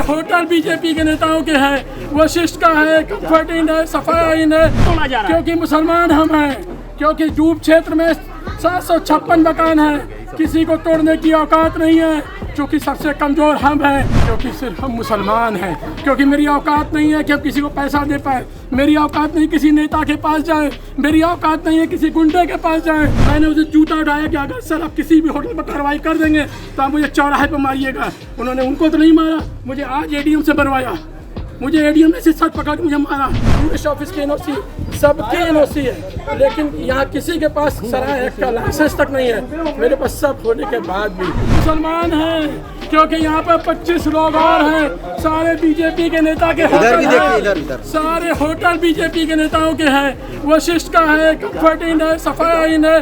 Hotel BJP के नेताओं के हैं, वशिष्ठ का है, कम्फर्ट इन है, सफाया इन है, क्योंकि मुसलमान हम हैं, क्योंकि जूब क्षेत्र में 756 मकान हैं, किसी को तोड़ने की औकात नहीं है, क्योंकि सबसे कमज़ोर हम हैं, क्योंकि सिर्फ हम मुसलमान हैं, क्योंकि मेरी औकात नहीं है कि हम किसी को पैसा दे पाए, मेरी औकात नहीं किसी नेता के पास जाए, मेरी औकात नहीं है किसी गुंडे के पास जाए। मैंने उसे जूता उठाया कि अगर सर आप किसी भी होटल पर कार्रवाई कर देंगे तो आप मुझे चौराहे पर मारिएगा। उन्होंने उनको तो नहीं मारा, मुझे आज एडीएम से बनवाया, मुझे एडीएम ने सर पकड़ के मुझे मारा। टूरिस्ट ऑफिस की एनओसी, सबकी एनओसी है, लेकिन यहाँ किसी के पास सराय एक्ट का लाइसेंस तक नहीं है। मेरे पास सब होने के बाद भी मुसलमान हैं, क्योंकि यहाँ पर 25 लोग और हैं, सारे बीजेपी के नेता के होटल हैं, सारे होटल बीजेपी के नेताओं के हैं, वशिष्ठ का है, कम्फर्ट इन है, सफाया इन है,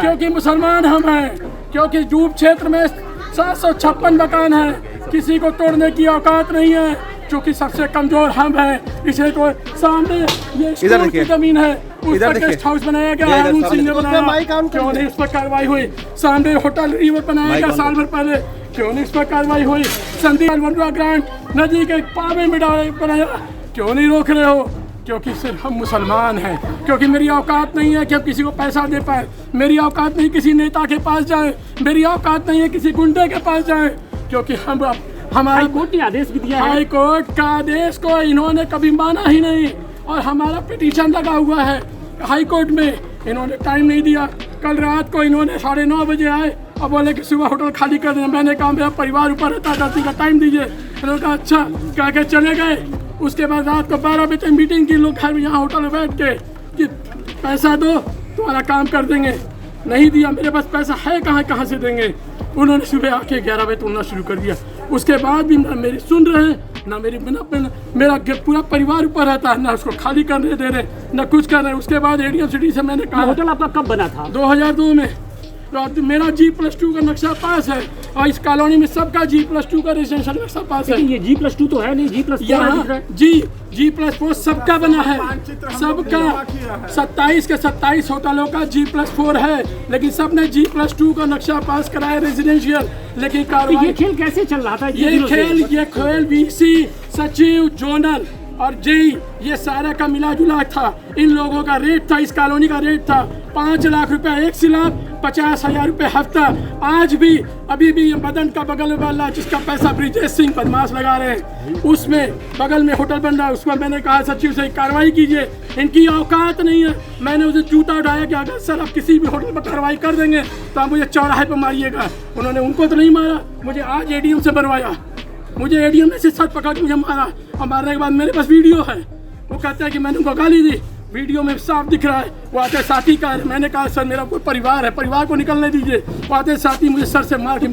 क्योंकि मुसलमान हम हैं, क्योंकि जूब क्षेत्र में 756 मकान हैं, किसी को तोड़ने की औकात नहीं है, क्योंकि सबसे कमजोर हम हैं। इसे तो सामने ये स्कूल की जमीन है, उस पर गेस्ट हाउस बनाया गया, अरुण सिंह ने बनाया, क्यों नहीं उस पर कार्रवाई हुई? सामने होटल रिवर बनाया गया साल भर पहले, क्यों नहीं उस पर कार्रवाई हुई? संदीप वनवा ग्रांट नदी के पावे में बनाया, क्यों नहीं रोक रहे हो? क्योंकि सिर्फ हम मुसलमान हैं, क्योंकि मेरी औकात नहीं है कि हम किसी को पैसा दे पाए, मेरी औकात नहीं किसी नेता के पास जाए, मेरी औकात नहीं है किसी गुंडे के पास जाए, क्योंकि हमारा हाई कोर्ट ने आदेश भी दिया है। हाई कोर्ट का आदेश को इन्होंने कभी माना ही नहीं, और हमारा पिटीशन लगा हुआ है हाई कोर्ट में, इन्होंने टाइम नहीं दिया। कल रात को इन्होंने 9:30 बजे आए और बोले कि सुबह होटल खाली कर देना। मैंने कहा मेरा परिवार ऊपर रहता है, 10 दिन का टाइम दीजिए। उन्होंने कहा अच्छा, कह के चले गए। उसके बाद रात को 12 बजे मीटिंग की, लोग घर में यहाँ होटल में बैठ के कि पैसा दो तुम्हारा काम कर देंगे। नहीं दिया, मेरे पास पैसा है कहाँ से देंगे? उन्होंने सुबह आके 11 बजे तोड़ना शुरू कर दिया। उसके बाद भी ना मेरी सुन रहे हैं, ना मेरी मेरा पूरा परिवार ऊपर रहता है, ना उसको खाली करने दे रहे, ना कुछ कर रहे। उसके बाद एडीएम सिटी से मैंने कहा, होटल आपका कब बना था? 2002 में। मेरा G+2 का नक्शा पास है, और इस कॉलोनी में सबका G+2 का रेजिडेंशियल नक्शा पास है। ये G+2 तो है नहीं, G+4 सबका बना है, सबका 27 के 27 होटलों का G+4 है, लेकिन सबने G+2 का नक्शा पास कराया रेजिडेंशियल। लेकिन तो ये खेल कैसे चल रहा था? ये खेल VC, सचिव, जोनल और जेई, ये सारा का मिला जुला था। इन लोगों का रेट था, इस कॉलोनी का रेट था 5 लाख रुपए एक स्लैब, 50,000 रुपए हफ्ता। आज भी अभी भी ये मदन का बगल वाला जिसका पैसा ब्रिजेश सिंह बदमाश लगा रहे हैं, उसमें बगल में होटल बन रहा है, उसमें मैंने कहा सचिव से कार्रवाई कीजिए, इनकी औकात नहीं है। मैंने उसे जूता उठाया कि अगर सर आप किसी भी होटल पर कार्रवाई कर देंगे तो आप मुझे चौराहे पर मारिएगा। उन्होंने उनको तो नहीं मारा, मुझे आज एडीएम से बनवाया, मुझे एडीएम ने सर पकड़ के मुझे मारा, और मारने के बाद मेरे पास वीडियो है। वो कहता है कि मैंने उनको गाली दी, वीडियो में साफ दिख रहा है। वो आते साथी का है, मैंने कहा सर मेरा कोई परिवार है, परिवार को निकलने दीजिए। वो आते साथी मुझे सर से मार के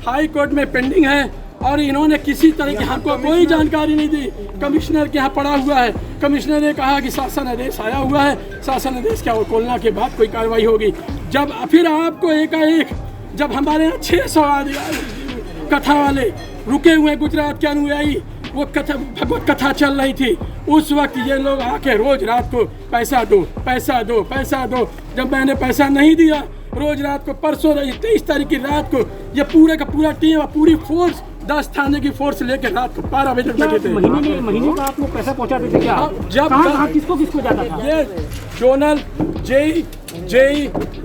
हाई कोर्ट में पेंडिंग है, और इन्होंने किसी तरह की हमको कोई जानकारी नहीं दी। कमिश्नर के यहाँ पड़ा हुआ है, कमिश्नर ने कहा कि शासन आदेश आया हुआ है, शासन आदेश क्या खोलना के बाद कोई कार्रवाई होगी। जब फिर आपको एकाएक, जब हमारे यहाँ 600 कथा वाले रुके हुए गुजरात के अनुयायी, वो कथा भगवत कथा चल रही थी, उस वक्त ये लोग आके रोज रात को पैसा दो पैसा दो पैसा दो। जब मैंने पैसा नहीं दिया, रोज रात को, परसों 23 तारीख की रात को, ये पूरे का पूरा टीम, पूरी फोर्स, 10 थाने की फोर्स लेके रात को 12 बजे तक बैठे थे। महीने का आप लोग पैसा पहुंचाते थे क्या? जब किसको जाता था? ये जोनल, जेई,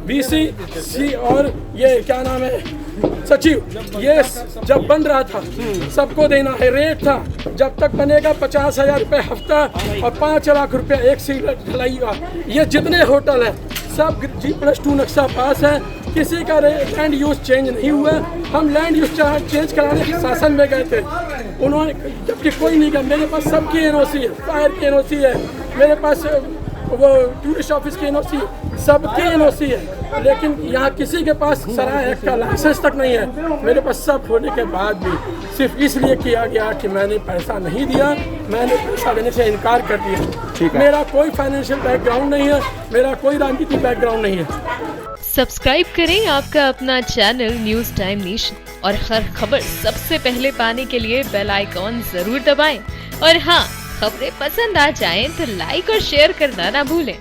VC, और ये क्या नाम है सचिव, ये जब बन रहा था सबको देना है, रेट था जब तक बनेगा 50,000 रुपये हफ्ता और 5 लाख रुपए एक सीट ढलाई का। ये जितने होटल है सब G+2 नक्शा पास है, किसी का लैंड यूज चेंज नहीं हुआ। हम लैंड यूज चेंज कराने शासन में गए थे, उन्होंने, जबकि कोई नहीं गया। मेरे पास सबकी एनओसी है, फायर की एनओसी है, मेरे पास वो टूरिस्ट ऑफिस की एनओसी, सबकी एनओसी है, लेकिन यहाँ किसी के पास सराय एक्ट का लाइसेंस तक नहीं है। मेरे पास सब होने के बाद भी सिर्फ इसलिए किया गया कि मैंने पैसा नहीं दिया, मैंने पैसा देने से इनकार कर दिया। मेरा कोई फाइनेंशियल बैकग्राउंड नहीं है, मेरा कोई राजनीतिक बैकग्राउंड नहीं है। सब्सक्राइब करें आपका अपना चैनल न्यूज़ टाइम नेशन, और हर खबर सबसे पहले पाने के लिए बेल आइकॉन जरूर दबाएं। और हाँ, खबरें पसंद आ जाएं तो लाइक और शेयर करना ना भूलें।